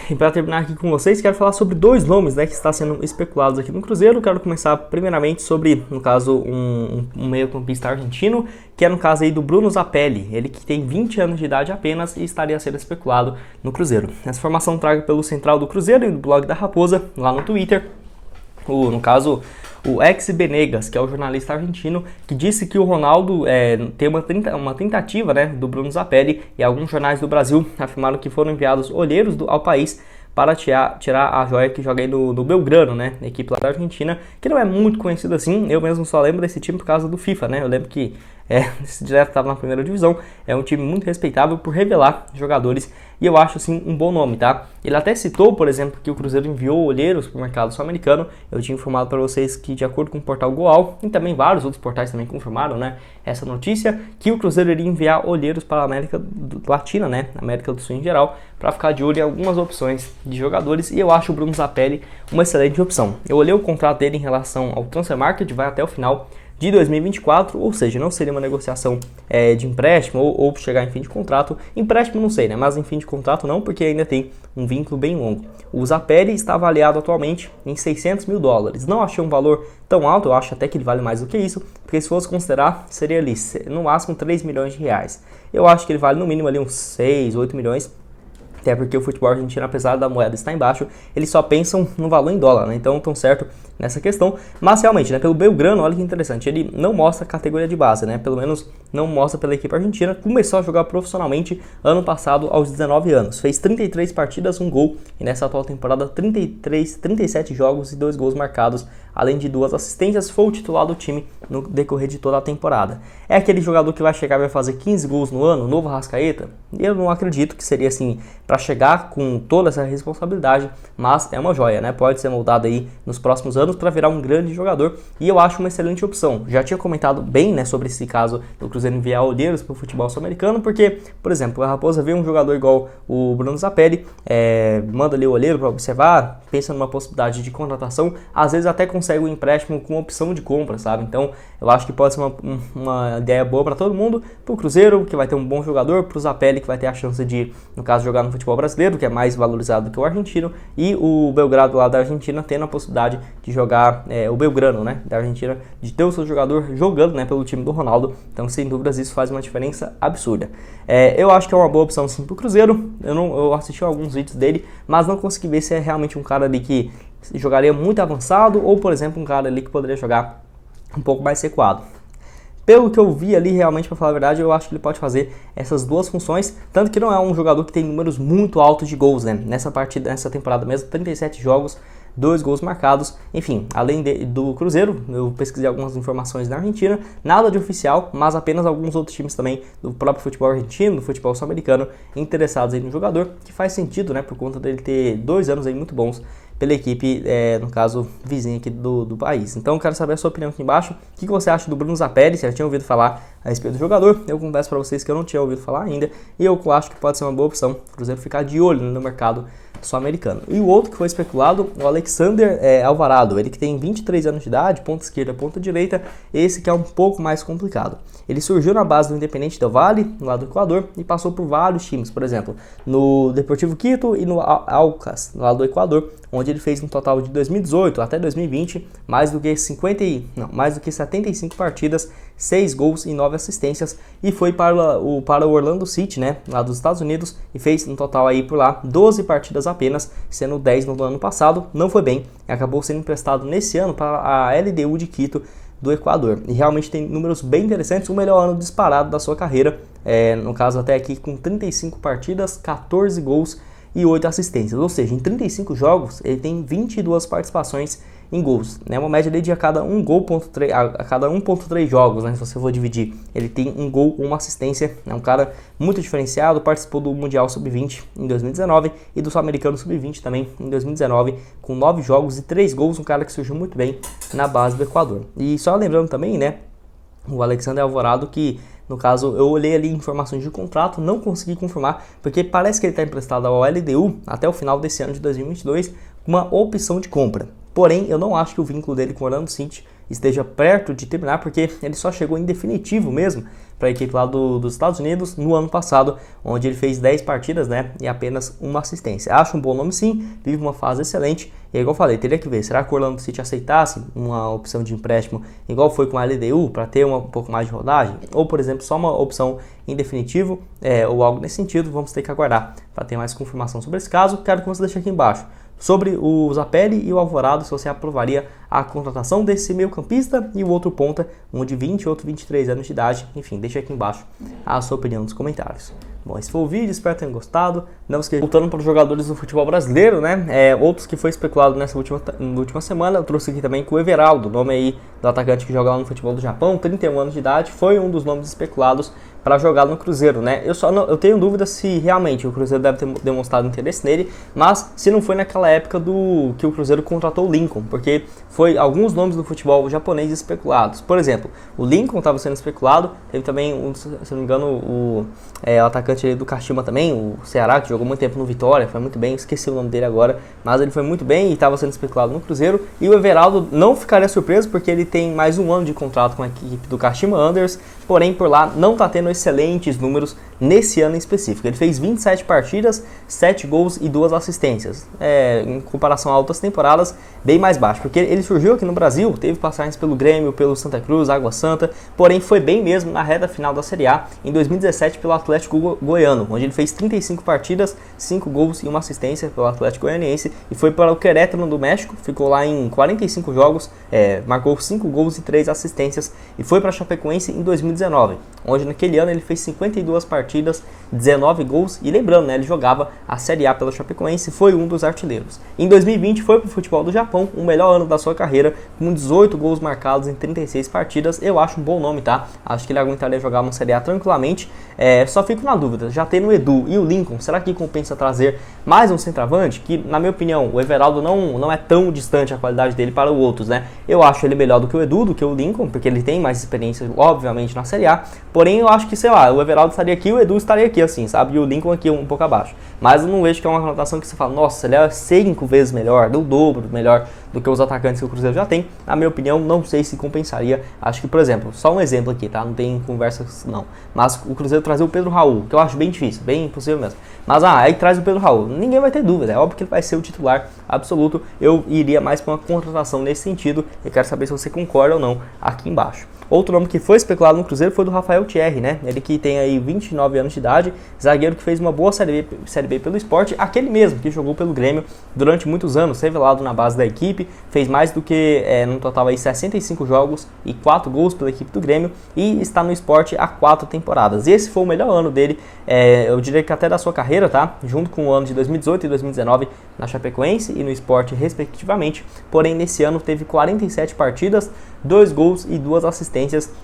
e para terminar aqui com vocês, quero falar sobre dois nomes, né, que estão sendo especulados aqui no Cruzeiro. Quero começar primeiramente sobre, no caso, um meio-campista argentino, que é no caso aí do Bruno Zapelli, ele que tem 20 anos de idade apenas e estaria sendo especulado no Cruzeiro. Essa informação trago pelo Central do Cruzeiro e do blog da Raposa, lá no Twitter. No caso, o Ex Benegas, que é o jornalista argentino, que disse que o Ronaldo tem uma tentativa, né, do Bruno Zapelli, e alguns jornais do Brasil afirmaram que foram enviados olheiros ao país para tirar a joia que joga aí no Belgrano, né, a equipe lá da Argentina, que não é muito conhecida assim. Eu mesmo só lembro desse time por causa do FIFA, né, eu lembro que esse direto estava na primeira divisão, é um time muito respeitável por revelar jogadores, e eu acho assim um bom nome, tá? Ele até citou, por exemplo, que o Cruzeiro enviou olheiros para o mercado sul-americano. Eu tinha informado para vocês que, de acordo com o portal Goal, e também vários outros portais também confirmaram, né, essa notícia, que o Cruzeiro iria enviar olheiros para a América Latina, né, América do Sul em geral, para ficar de olho em algumas opções de jogadores, e eu acho o Bruno Zapelli uma excelente opção. Eu olhei o contrato dele em relação ao Transfer Market, vai até o final de 2024, ou seja, não seria uma negociação de empréstimo ou chegar em fim de contrato. Empréstimo não sei, né? Mas em fim de contrato não, porque ainda tem um vínculo bem longo. O Zapelli está avaliado atualmente em 600 mil dólares. Não achei um valor tão alto, eu acho até que ele vale mais do que isso, porque se fosse considerar, seria ali no máximo 3 milhões de reais. Eu acho que ele vale no mínimo ali uns 6, 8 milhões. Até porque o futebol argentino, apesar da moeda estar embaixo, eles só pensam no valor em dólar, né? Então estão certo nessa questão. Mas realmente, né, pelo Belgrano, olha que interessante, ele não mostra a categoria de base, né? Pelo menos não mostra pela equipe argentina. Começou a jogar profissionalmente ano passado aos 19 anos. Fez 33 partidas, um gol, e nessa atual temporada 37 jogos e 2 gols marcados, além de 2 assistências. Foi o titular do time no decorrer de toda a temporada. É aquele jogador que vai chegar e vai fazer 15 gols no ano, novo Arrascaeta? Eu não acredito que seria assim para chegar com toda essa responsabilidade, mas é uma joia, né? Pode ser moldado aí nos próximos anos para virar um grande jogador, e eu acho uma excelente opção. Já tinha comentado bem, né, sobre esse caso do Cruzeiro enviar olheiros para o futebol sul-americano, porque, por exemplo, a Raposa vê um jogador igual o Bruno Zapelli, manda ali o olheiro para observar, pensa numa possibilidade de contratação, às vezes até consegue um empréstimo com opção de compra, sabe? Então eu acho que pode ser uma ideia boa para todo mundo, para o Cruzeiro, que vai ter um bom jogador, para o Zapelli, que vai ter a chance de, no caso, jogar no futebol brasileiro, que é mais valorizado que o argentino, e o Belgrado lá da Argentina tendo a possibilidade de jogar, o Belgrano, né, da Argentina, de ter o seu jogador jogando, né, pelo time do Ronaldo. Então, sem dúvidas, isso faz uma diferença absurda. Eu acho que é uma boa opção sim para o Cruzeiro. Eu assisti alguns vídeos dele, mas não consegui ver se é realmente um cara ali que jogaria muito avançado, ou, por exemplo, um cara ali que poderia jogar um pouco mais recuado. Pelo que eu vi ali, realmente, para falar a verdade, eu acho que ele pode fazer essas duas funções, tanto que não é um jogador que tem números muito altos de gols, né? Nessa temporada mesmo, 37 jogos, 2 gols marcados. Enfim, além do Cruzeiro, eu pesquisei algumas informações na Argentina, nada de oficial, mas apenas alguns outros times também do próprio futebol argentino, do futebol sul-americano, interessados aí no jogador, que faz sentido, né, por conta dele ter 2 anos aí muito bons pela equipe, no caso, vizinha aqui do país. Então, eu quero saber a sua opinião aqui embaixo. O que você acha do Bruno Zapelli? Você já tinha ouvido falar a respeito do jogador? Eu confesso para vocês que eu não tinha ouvido falar ainda, e eu acho que pode ser uma boa opção o Cruzeiro ficar de olho no mercado sul-americano. E o outro que foi especulado, o Alexander Alvarado, ele que tem 23 anos de idade, ponta esquerda, ponta direita, esse que é um pouco mais complicado. Ele surgiu na base do Independiente del Valle, lá do Equador, e passou por vários times, por exemplo, no Deportivo Quito e no Aucas, lá do Equador, onde ele fez um total de 2018 até 2020, mais do que 75 partidas, 6 gols e 9 assistências, e foi para o Orlando City, né, lá dos Estados Unidos, e fez um total aí por lá 12 partidas apenas, sendo 10 no ano passado. Não foi bem, acabou sendo emprestado nesse ano para a LDU de Quito do Equador, e realmente tem números bem interessantes, o melhor ano disparado da sua carreira, no caso até aqui com 35 partidas, 14 gols e 8 assistências, ou seja, em 35 jogos ele tem 22 participações em gols, né? Uma média de a cada 1,3 jogos, né? Se você for dividir, ele tem um gol ou uma assistência. É um cara muito diferenciado, participou do Mundial Sub-20 em 2019 e do Sul-Americano Sub-20 também em 2019, com 9 jogos e 3 gols, um cara que surgiu muito bem na base do Equador. E só lembrando também, né, o Alexander Alvarado, que no caso eu olhei ali informações de contrato, não consegui confirmar, porque parece que ele está emprestado ao LDU até o final desse ano de 2022, com uma opção de compra. porém eu não acho que o vínculo dele com o Orlando City esteja perto de terminar, porque ele só chegou em definitivo mesmo para a equipe lá dos Estados Unidos no ano passado, onde ele fez 10 partidas, né, e apenas uma assistência. Acho um bom nome sim, vive uma fase excelente, e igual eu falei, teria que ver, será que o Orlando City aceitasse uma opção de empréstimo igual foi com a LDU, para ter um pouco mais de rodagem, ou por exemplo, só uma opção em definitivo, ou algo nesse sentido. Vamos ter que aguardar para ter mais confirmação sobre esse caso. Quero que você deixe aqui embaixo sobre o Zapelli e o Alvorado, se você aprovaria a contratação desse meio campista e o outro ponta, um de 20 e outro 23 anos de idade. Enfim, deixa aqui embaixo a sua opinião nos comentários. Bom, esse foi o vídeo, espero que tenham gostado. Não esqueça, voltando para os jogadores do futebol brasileiro, né? Outros que foi especulado nessa última semana, eu trouxe aqui também com o Everaldo, nome aí do atacante que joga lá no futebol do Japão, 31 anos de idade, foi um dos nomes especulados para jogar no Cruzeiro, né? Eu tenho dúvida se realmente o Cruzeiro deve ter demonstrado interesse nele, mas se não foi naquela época que o Cruzeiro contratou o Lincoln, porque foi alguns nomes do futebol japonês especulados. Por exemplo, o Lincoln estava sendo especulado, teve também, se não me engano, o atacante do Kashima também, o Ceará, que jogou muito tempo no Vitória, foi muito bem, esqueci o nome dele agora, mas ele foi muito bem e estava sendo especulado no Cruzeiro. E o Everaldo não ficaria surpreso, porque ele tem mais um ano de contrato com a equipe do Kashima Antlers, porém por lá não está tendo excelentes números nesse ano em específico. Ele fez 27 partidas, 7 gols e 2 assistências. Em comparação a outras temporadas, bem mais baixo, porque ele surgiu aqui no Brasil, teve passagens pelo Grêmio, pelo Santa Cruz, Água Santa, porém foi bem mesmo na reta final da Série A, em 2017 pelo Atlético Goiano, onde ele fez 35 partidas, 5 gols e 1 assistência pelo Atlético Goianiense, e foi para o Querétaro do México, ficou lá em 45 jogos, marcou 5 gols e 3 assistências, e foi para a Chapecoense em 2019, onde naquele ano ele fez 52 partidas, 19 gols, e lembrando, né, ele jogava a Série A pela Chapecoense, foi um dos artilheiros. Em 2020 foi para o futebol do Japão, o melhor ano da sua carreira, com 18 gols marcados em 36 partidas. Eu acho um bom nome, tá? Acho que ele aguentaria jogar uma Série A tranquilamente. Só fico na dúvida, já tem no Edu e o Lincoln, será que compensa trazer mais um centroavante? Que, na minha opinião, o Everaldo não é tão distante a qualidade dele para os outros, né? Eu acho ele melhor do que o Edu, do que o Lincoln, porque ele tem mais experiência, obviamente, na Série A. Porém, eu acho que, sei lá, o Everaldo estaria aqui, o Edu estaria aqui, assim, sabe? E o Lincoln aqui um pouco abaixo. Mas eu não vejo que é uma anotação que você fala, nossa, ele é 5 vezes melhor, o dobro melhor do que os atacantes que o Cruzeiro já tem. Na minha opinião, não sei se compensaria. Acho que, por exemplo, só um exemplo aqui, tá? Não tem conversas, não. Mas o Cruzeiro trazer o Pedro Raul, que eu acho bem difícil, bem impossível mesmo. Mas, aí traz o Pedro Raul. Ninguém vai ter dúvida, é óbvio que ele vai ser o titular absoluto. Eu iria mais para uma contratação nesse sentido. Eu quero saber se você concorda ou não aqui embaixo. Outro nome que foi especulado no Cruzeiro foi do Rafael Thierry, né? Ele que tem aí 29 anos de idade, zagueiro que fez uma boa Série B pelo Sport, aquele mesmo que jogou pelo Grêmio durante muitos anos, revelado na base da equipe, fez mais do que, no total aí 65 jogos e 4 gols pela equipe do Grêmio, e está no Sport há 4 temporadas. Esse foi o melhor ano dele, eu diria que até da sua carreira, tá? Junto com o ano de 2018 e 2019 na Chapecoense e no Sport, respectivamente. Porém, nesse ano teve 47 partidas, 2 gols e 2 assistências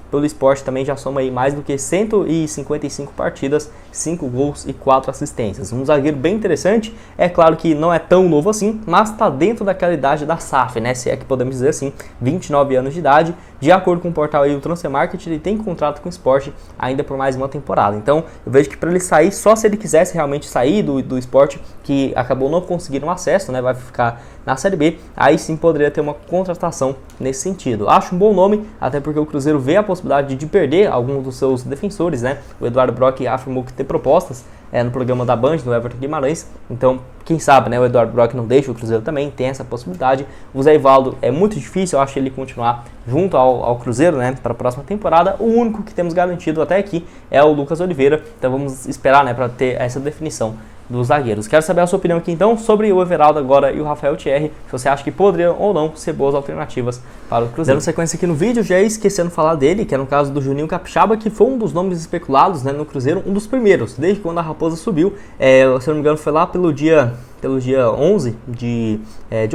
pelo Sport, também já soma aí mais do que 155 partidas, 5 gols e 4 assistências. Um zagueiro bem interessante, é claro que não é tão novo assim, mas está dentro daquela idade da SAF, né, se é que podemos dizer assim, 29 anos de idade. De acordo com o portal aí, o Transfer Market, ele tem contrato com o Sport ainda por mais uma temporada. Então, eu vejo que para ele sair, só se ele quisesse realmente sair do Sport, que acabou não conseguindo acesso, né, vai ficar na Série B, aí sim poderia ter uma contratação nesse sentido. Acho um bom nome, até porque o Cruzeiro vê a possibilidade de perder alguns dos seus defensores, né? O Eduardo Brock afirmou que tem propostas no programa da Band, do Everton Guimarães, então quem sabe, né, o Eduardo Brock não deixa o Cruzeiro também, tem essa possibilidade. O Zé Ivaldo é muito difícil, eu acho, ele continuar junto ao Cruzeiro, né, para a próxima temporada. O único que temos garantido até aqui é o Lucas Oliveira, então vamos esperar, né, para ter essa definição dos zagueiros. Quero saber a sua opinião aqui então sobre o Everaldo agora e o Rafael Thierry, se você acha que poderiam ou não ser boas alternativas para o Cruzeiro. Dando sequência aqui no vídeo, já esquecendo de falar dele, que é no caso do Juninho Capixaba, que foi um dos nomes especulados, né, no Cruzeiro, um dos primeiros, desde quando a Raposa subiu, se eu não me engano foi lá pelo dia 11 de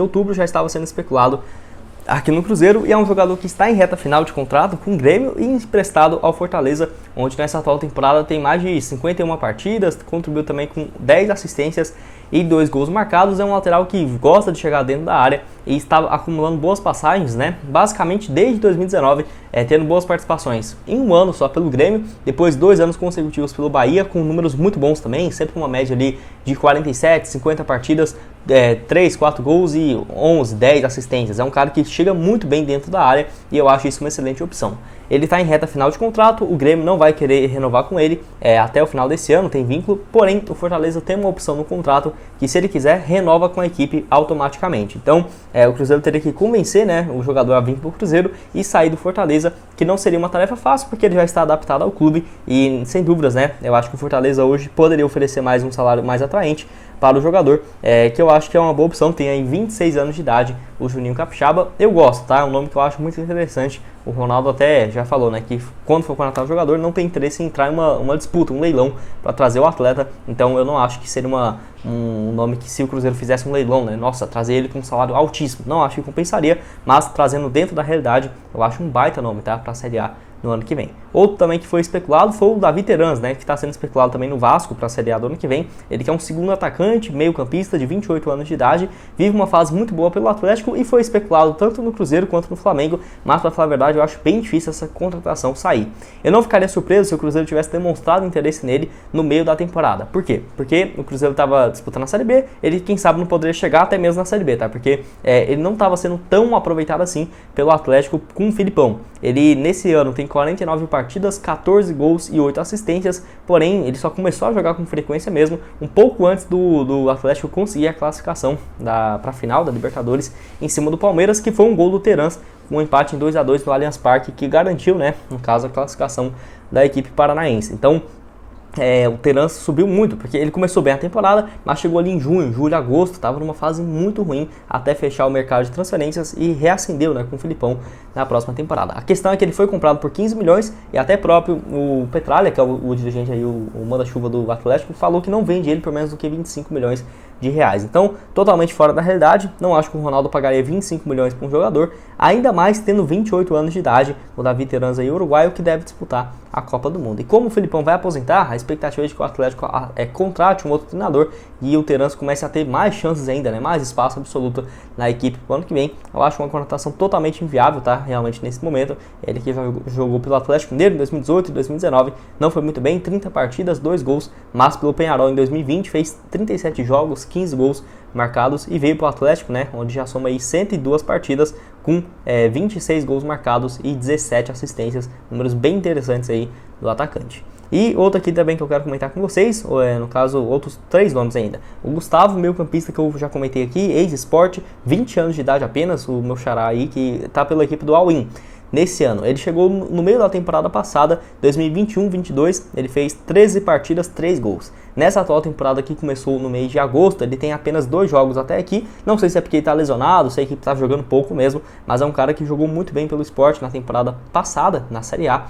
outubro, já estava sendo especulado aqui no Cruzeiro, e é um jogador que está em reta final de contrato com o Grêmio e emprestado ao Fortaleza, onde nessa atual temporada tem mais de 51 partidas, contribuiu também com 10 assistências e 2 gols marcados. É um lateral que gosta de chegar dentro da área e está acumulando boas passagens, né? Basicamente desde 2019, tendo boas participações em um ano só pelo Grêmio, depois 2 anos consecutivos pelo Bahia, com números muito bons também, sempre uma média ali de 47, 50 partidas, 3, 4 gols e 11, 10 assistências. É um cara que chega muito bem dentro da área e eu acho isso uma excelente opção. Ele está em reta final de contrato, o Grêmio não vai querer renovar com ele até o final desse ano, tem vínculo, porém o Fortaleza tem uma opção no contrato que, se ele quiser, renova com a equipe automaticamente. Então o Cruzeiro teria que convencer, né, o jogador a vir para o Cruzeiro e sair do Fortaleza, que não seria uma tarefa fácil porque ele já está adaptado ao clube e, sem dúvidas, né, eu acho que o Fortaleza hoje poderia oferecer mais um salário mais atraente para o jogador, que eu acho que é uma boa opção. Tem aí 26 anos de idade, o Juninho Capixaba. Eu gosto, tá? É um nome que eu acho muito interessante. O Ronaldo até já falou, né, que quando for contratar o jogador não tem interesse em entrar em uma disputa, um leilão para trazer o atleta. Então eu não acho que seria um nome que, se o Cruzeiro fizesse um leilão, né, nossa, trazer ele com um salário altíssimo, não acho que compensaria, mas trazendo dentro da realidade, eu acho um baita nome, tá, para a Série A no ano que vem. Outro também que foi especulado foi o Davi Terans, né, que está sendo especulado também no Vasco para a Série A do ano que vem. Ele que é um segundo atacante, meio campista de 28 anos de idade, vive uma fase muito boa pelo Atlético e foi especulado tanto no Cruzeiro quanto no Flamengo, mas, para falar a verdade, eu acho bem difícil essa contratação sair. Eu não ficaria surpreso se o Cruzeiro tivesse demonstrado interesse nele no meio da temporada. Por quê? Porque o Cruzeiro estava disputando a Série B, ele, quem sabe, não poderia chegar até mesmo na Série B, tá? Porque ele não estava sendo tão aproveitado assim pelo Atlético com o Filipão. Ele, nesse ano, tem 49 partidas, 14 gols e 8 assistências, porém ele só começou a jogar com frequência mesmo um pouco antes do Atlético conseguir a classificação para a final da Libertadores em cima do Palmeiras, que foi um gol do Terans, um empate em 2-2 no Allianz Parque, que garantiu, né, no caso, a classificação da equipe paranaense. Então o Terans subiu muito, porque ele começou bem a temporada, mas chegou ali em junho, julho, agosto, estava numa fase muito ruim até fechar o mercado de transferências e reacendeu, né, com o Filipão na próxima temporada. A questão é que ele foi comprado por 15 milhões e até próprio o Petralha, que é o dirigente aí, o manda-chuva do Atlético, falou que não vende ele por menos do que 25 milhões de reais. Então, totalmente fora da realidade. Não acho que o Ronaldo pagaria 25 milhões para um jogador, ainda mais tendo 28 anos de idade, o Davi Terans aí, uruguaio, que deve disputar a Copa do Mundo. E como o Filipão vai aposentar, a expectativa é de que o Atlético contrate um outro treinador e o Terans comece a ter mais chances ainda, né, mais espaço absoluto na equipe para o ano que vem. Eu acho uma contratação totalmente inviável, tá? Realmente, nesse momento. Ele que jogou pelo Atlético Mineiro em 2018 e 2019, não foi muito bem, 30 partidas, 2 gols, mas pelo Peñarol em 2020 fez 37 jogos, 15 gols marcados e veio para o Atlético, né, onde já soma aí 102 partidas com 26 gols marcados e 17 assistências, números bem interessantes aí do atacante. E outro aqui também que eu quero comentar com vocês, no caso, outros 3 nomes ainda. O Gustavo, meio campista, que eu já comentei aqui, ex-Sport, 20 anos de idade apenas, o meu xará aí, que está pela equipe do All-In. Nesse ano, ele chegou no meio da temporada passada, 2021-22, ele fez 13 partidas, 3 gols. Nessa atual temporada que começou no mês de agosto, ele tem apenas 2 jogos até aqui. Não sei se é porque ele está lesionado, sei que ele está jogando pouco mesmo, mas é um cara que jogou muito bem pelo Sport na temporada passada, na Série A.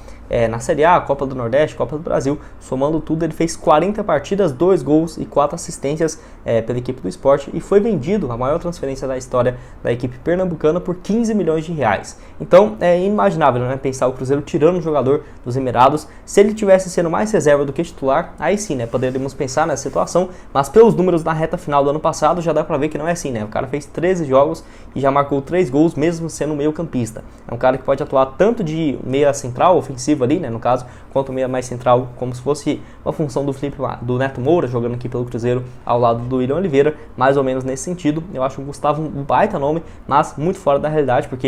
Na Série A, Copa do Nordeste, Copa do Brasil, somando tudo, ele fez 40 partidas, 2 gols e 4 assistências pela equipe do Sport e foi vendido, a maior transferência da história da equipe pernambucana, por 15 milhões de reais. Então é inimaginável, né, pensar o Cruzeiro tirando um jogador dos Emirados. Se ele tivesse sendo mais reserva do que titular, aí sim, né, poderíamos pensar nessa situação, mas pelos números na reta final do ano passado já dá pra ver que não é assim, né? O cara fez 13 jogos e já marcou 3 gols, mesmo sendo meio campista. É um cara que pode atuar tanto de meia central, ofensivo ali, né, no caso, quanto meia mais central, como se fosse uma função do Neto Moura, jogando aqui pelo Cruzeiro ao lado do William Oliveira, mais ou menos nesse sentido. Eu acho o Gustavo um baita nome, mas muito fora da realidade, porque